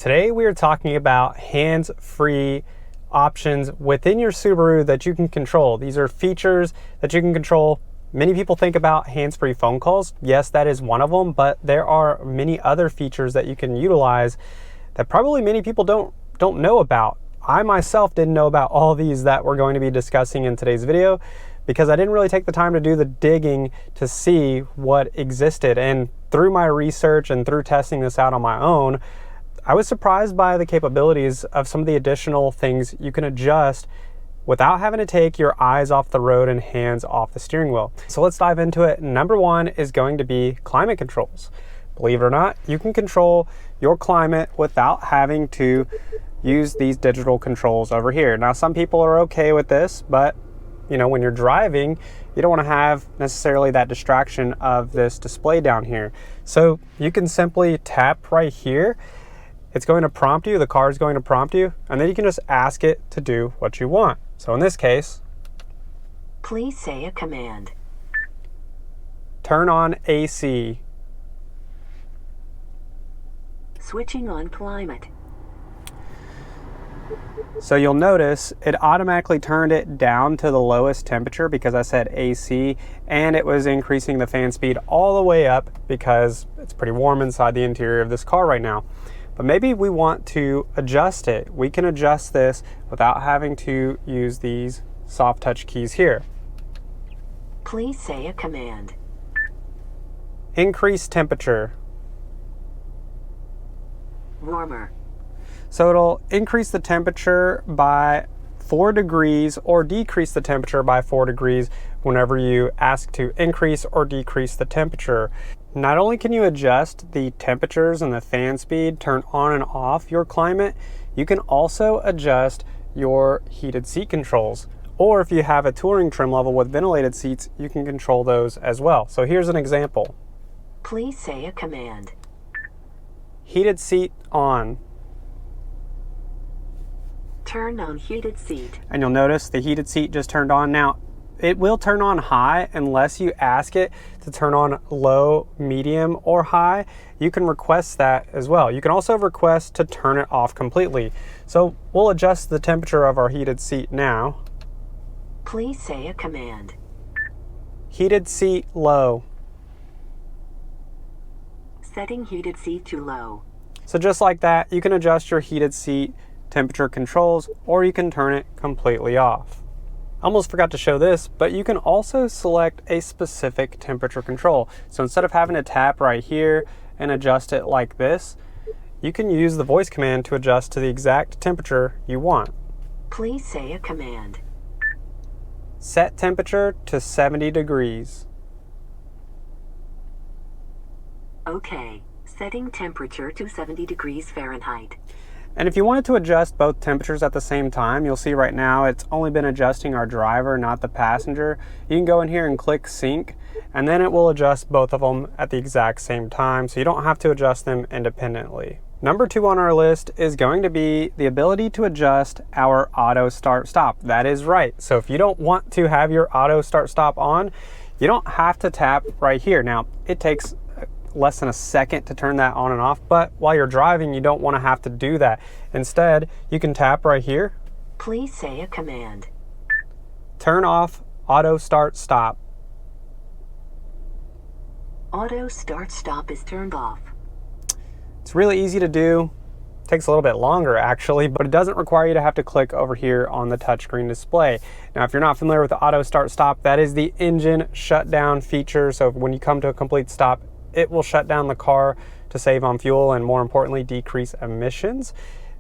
Today we are talking about hands-free options within your Subaru that you can control. These are features that you can control. Many people think about hands-free phone calls. Yes, that is one of them, but there are many other features that you can utilize that probably many people don't know about. I myself didn't know about all these that we're going to be discussing in today's video because I didn't really take the time to do the digging to see what existed. And through my research and through testing this out on my own, I was surprised by the capabilities of some of the additional things you can adjust without having to take your eyes off the road and hands off the steering wheel. So let's dive into it. Number one is going to be climate controls. Believe it or not, you can control your climate without having to use these digital controls over here. Now, some people are okay with this, but when you're driving, you don't want to have necessarily that distraction of this display down here. So you can simply tap right here. It's going to prompt you, the car is going to prompt you, and then you can just ask it to do what you want. So in this case, please say a command. Turn on AC. Switching on climate. So you'll notice it automatically turned it down to the lowest temperature because I said AC, and it was increasing the fan speed all the way up because it's pretty warm inside the interior of this car right now. But maybe we want to adjust it. We can adjust this without having to use these soft touch keys here. Please say a command. Increase temperature. Warmer. So it'll increase the temperature by 4 degrees or decrease the temperature by 4 degrees whenever you ask to increase or decrease the temperature. Not only can you adjust the temperatures and the fan speed, turn on and off your climate, you can also adjust your heated seat controls. Or if you have a touring trim level with ventilated seats, you can control those as well. So here's an example. Please say a command. Heated seat on. Turn on heated seat. And you'll notice the heated seat just turned on. Now, it will turn on high unless you ask it to turn on low, medium, or high. You can request that as well. You can also request to turn it off completely. So we'll adjust the temperature of our heated seat now. Please say a command. Heated seat low. Setting heated seat to low. So just like that, you can adjust your heated seat temperature controls, or you can turn it completely off. I almost forgot to show this, but you can also select a specific temperature control. So instead of having to tap right here and adjust it like this, you can use the voice command to adjust to the exact temperature you want. Please say a command. Set temperature to 70 degrees. Okay, setting temperature to 70 degrees Fahrenheit. And if you wanted to adjust both temperatures at the same time, you'll see right now it's only been adjusting our driver, not the passenger. You can go in here and click sync, and then it will adjust both of them at the exact same time, so you don't have to adjust them independently. Number 2 on our list is going to be the ability to adjust our auto start stop. That is right. So if you don't want to have your auto start stop on, you don't have to tap right here. Now, it takes less than a second to turn that on and off, but while you're driving, you don't want to have to do that. Instead, you can tap right here. Please say a command. Turn off auto start stop. Auto start stop is turned off. It's really easy to do. Takes a little bit longer actually, but it doesn't require you to have to click over here on the touchscreen display. Now, if you're not familiar with the auto start stop, that is the engine shutdown feature. So when you come to a complete stop, it will shut down the car to save on fuel and, more importantly, decrease emissions.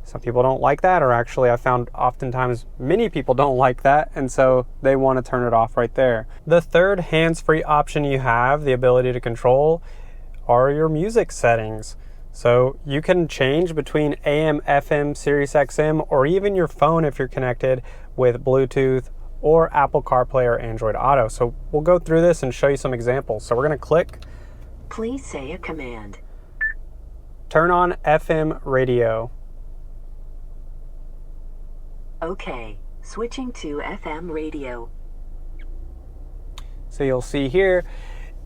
Some people don't like that, or actually I found oftentimes many people don't like that, and so they want to turn it off right there. The third hands-free option you have the ability to control are your music settings. So you can change between AM, FM, Sirius XM, or even your phone if you're connected with Bluetooth or Apple CarPlay or Android Auto. So we'll go through this and show you some examples. So we're going to click. Please say a command. Turn on FM radio. Okay, switching to FM radio. So you'll see here,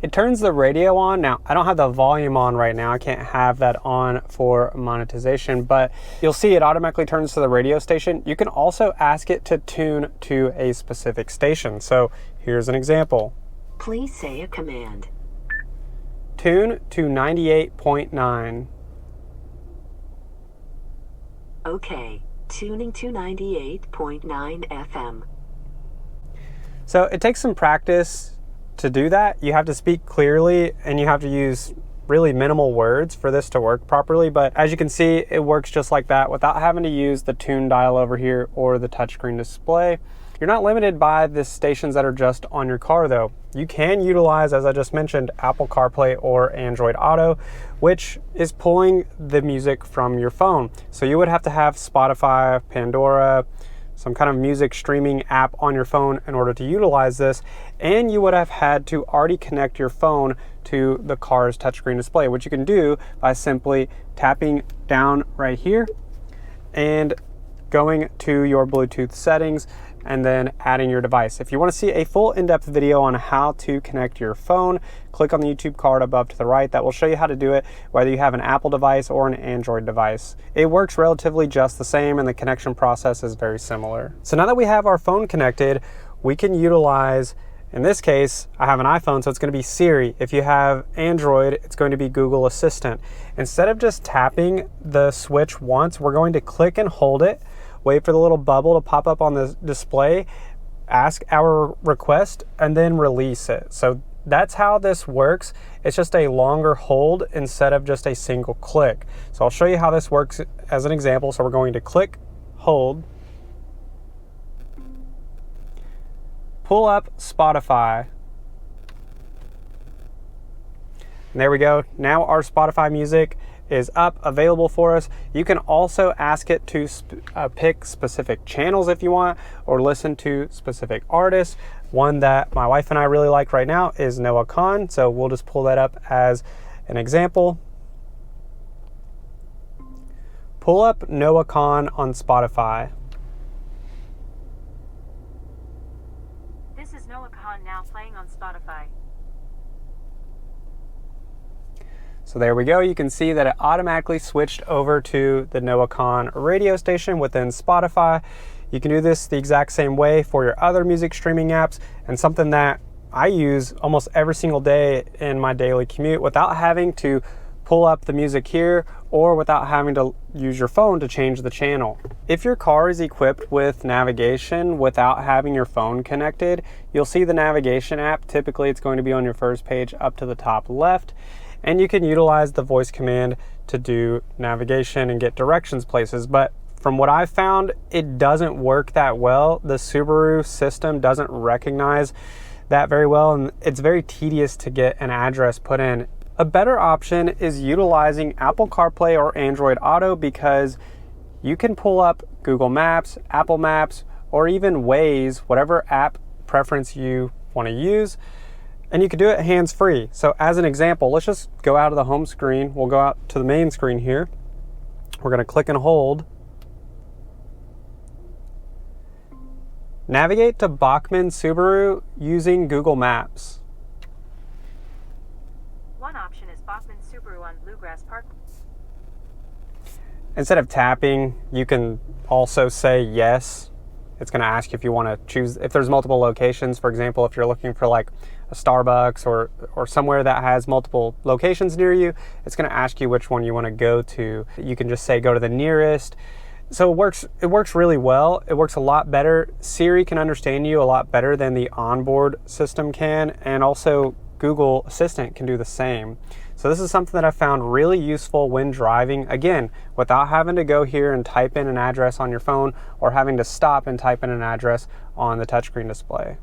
it turns the radio on. Now, I don't have the volume on right now. I can't have that on for monetization, but you'll see it automatically turns to the radio station. You can also ask it to tune to a specific station. So here's an example. Please say a command. Tune to 98.9. Okay, tuning to 98.9 FM. So it takes some practice to do that. You have to speak clearly and you have to use really minimal words for this to work properly. But as you can see, it works just like that without having to use the tune dial over here or the touchscreen display. You're not limited by the stations that are just on your car though. You can utilize, as I just mentioned, Apple CarPlay or Android Auto, which is pulling the music from your phone. So you would have to have Spotify, Pandora, some kind of music streaming app on your phone in order to utilize this. And you would have had to already connect your phone to the car's touchscreen display, which you can do by simply tapping down right here and going to your Bluetooth settings and then adding your device. If you want to see a full in-depth video on how to connect your phone, click on the YouTube card above to the right. That will show you how to do it, whether you have an Apple device or an Android device. It works relatively just the same and the connection process is very similar. So now that we have our phone connected, we can utilize, in this case, I have an iPhone, so it's going to be Siri. If you have Android, it's going to be Google Assistant. Instead of just tapping the switch once, we're going to click and hold it, wait for the little bubble to pop up on the display, ask our request, and then release it. So that's how this works. It's just a longer hold instead of just a single click. So I'll show you how this works as an example. So we're going to click, hold, pull up Spotify. And there we go. Now our Spotify music is up, available for us. You can also ask it to pick specific channels if you want, or listen to specific artists. One that my wife and I really like right now is Noah Kahan, so we'll just pull that up as an example. Pull up Noah Kahan on Spotify. This is Noah Kahan now playing on Spotify. So there we go. You can see that it automatically switched over to the Noah Kahan radio station within Spotify. You can do this the exact same way for your other music streaming apps, and something that I use almost every single day in my daily commute without having to pull up the music here or without having to use your phone to change the channel. If your car is equipped with navigation without having your phone connected, you'll see the navigation app. Typically it's going to be on your first page up to the top left. And you can utilize the voice command to do navigation and get directions places. But from what I've found, it doesn't work that well. The Subaru system doesn't recognize that very well, and it's very tedious to get an address put in. A better option is utilizing Apple CarPlay or Android Auto, because you can pull up Google Maps, Apple Maps, or even Waze, whatever app preference you want to use. And you can do it hands-free. So as an example, let's just go out of the home screen. We'll go out to the main screen here. We're going to click and hold. Navigate to Bachmann Subaru using Google Maps. One option is Bachmann Subaru on Bluegrass Park. Instead of tapping, you can also say yes. It's going to ask you if you want to choose, if there's multiple locations. For example, if you're looking for like a Starbucks or somewhere that has multiple locations near you, it's going to ask you which one you want to go to. You can just say go to the nearest. So it works really well. It works a lot better. Siri can understand you a lot better than the onboard system can, and also Google Assistant can do the same. So this is something that I found really useful when driving, again, without having to go here and type in an address on your phone or having to stop and type in an address on the touchscreen display.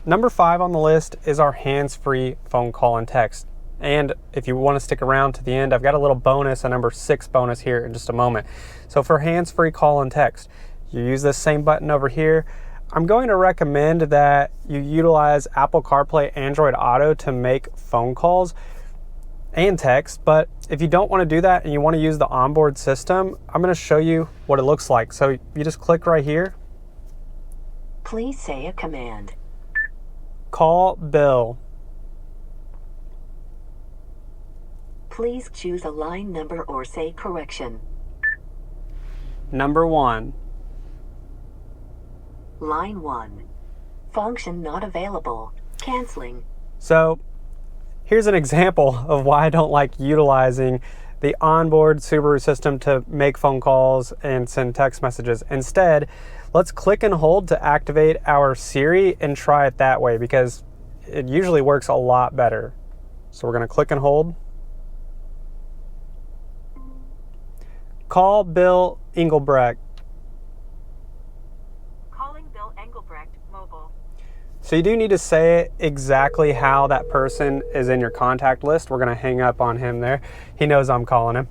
Number 5 on the list is our hands-free phone call and text. And if you want to stick around to the end, I've got a little bonus, a number 6 bonus here in just a moment. So for hands-free call and text, you use this same button over here. I'm going to recommend that you utilize Apple CarPlay, Android Auto to make phone calls and text, but if you don't want to do that and you want to use the onboard system, I'm going to show you what it looks like. So you just click right here. Please say a command. Call Bill. Please choose a line number or say correction. Number 1. Line 1. Function not available. Canceling. So here's an example of why I don't like utilizing the onboard Subaru system to make phone calls and send text messages. Instead, let's click and hold to activate our Siri and try it that way, because it usually works a lot better. So we're going to click and hold. Call Bill Engelbrecht. Calling Bill Engelbrecht, mobile. So you do need to say it exactly how that person is in your contact list. We're going to hang up on him there. He knows I'm calling him.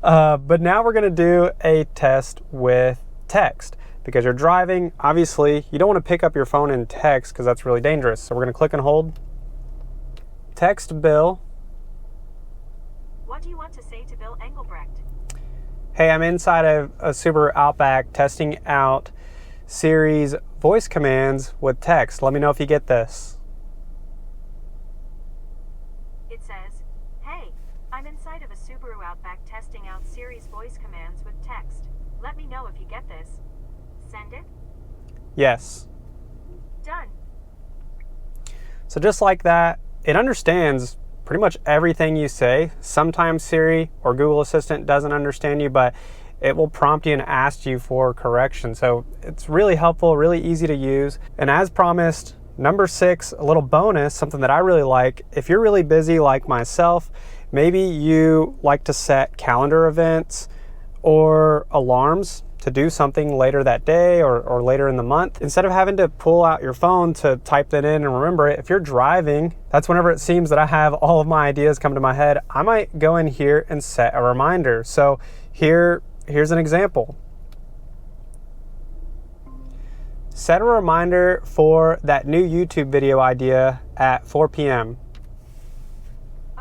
But now we're going to do a test with text. Because you're driving, obviously, you don't want to pick up your phone and text because that's really dangerous. So we're going to click and hold. Text Bill. What do you want to say to Bill Engelbrecht? Hey, I'm inside of a Subaru Outback testing out Siri's voice commands with text. Let me know if you get this. It says, "Hey, I'm inside of a Subaru Outback testing out Siri's voice commands with text. Let me know if you get this. Send it?" Yes. Done. So just like that, it understands pretty much everything you say. Sometimes Siri or Google Assistant doesn't understand you, but it will prompt you and ask you for correction. So it's really helpful, really easy to use. And as promised, number 6, a little bonus, something that I really like. If you're really busy like myself, maybe you like to set calendar events or alarms to do something later that day or later in the month. Instead of having to pull out your phone to type that in and remember it, if you're driving, that's whenever it seems that I have all of my ideas come to my head, I might go in here and set a reminder. So here's an example. Set a reminder for that new YouTube video idea at 4 p.m.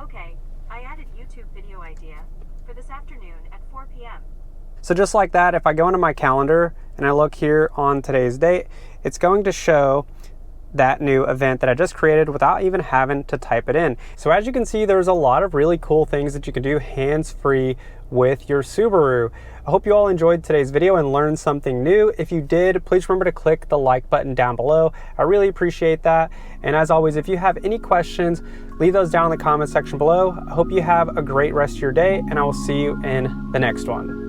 Okay, I added YouTube video idea for this afternoon at 4 p.m. So just like that, if I go into my calendar and I look here on today's date, it's going to show that new event that I just created without even having to type it in. So as you can see, there's a lot of really cool things that you can do hands-free with your Subaru. I hope you all enjoyed today's video and learned something new. If you did, please remember to click the like button down below. I really appreciate that. And as always, if you have any questions, leave those down in the comment section below. I hope you have a great rest of your day, and I will see you in the next one.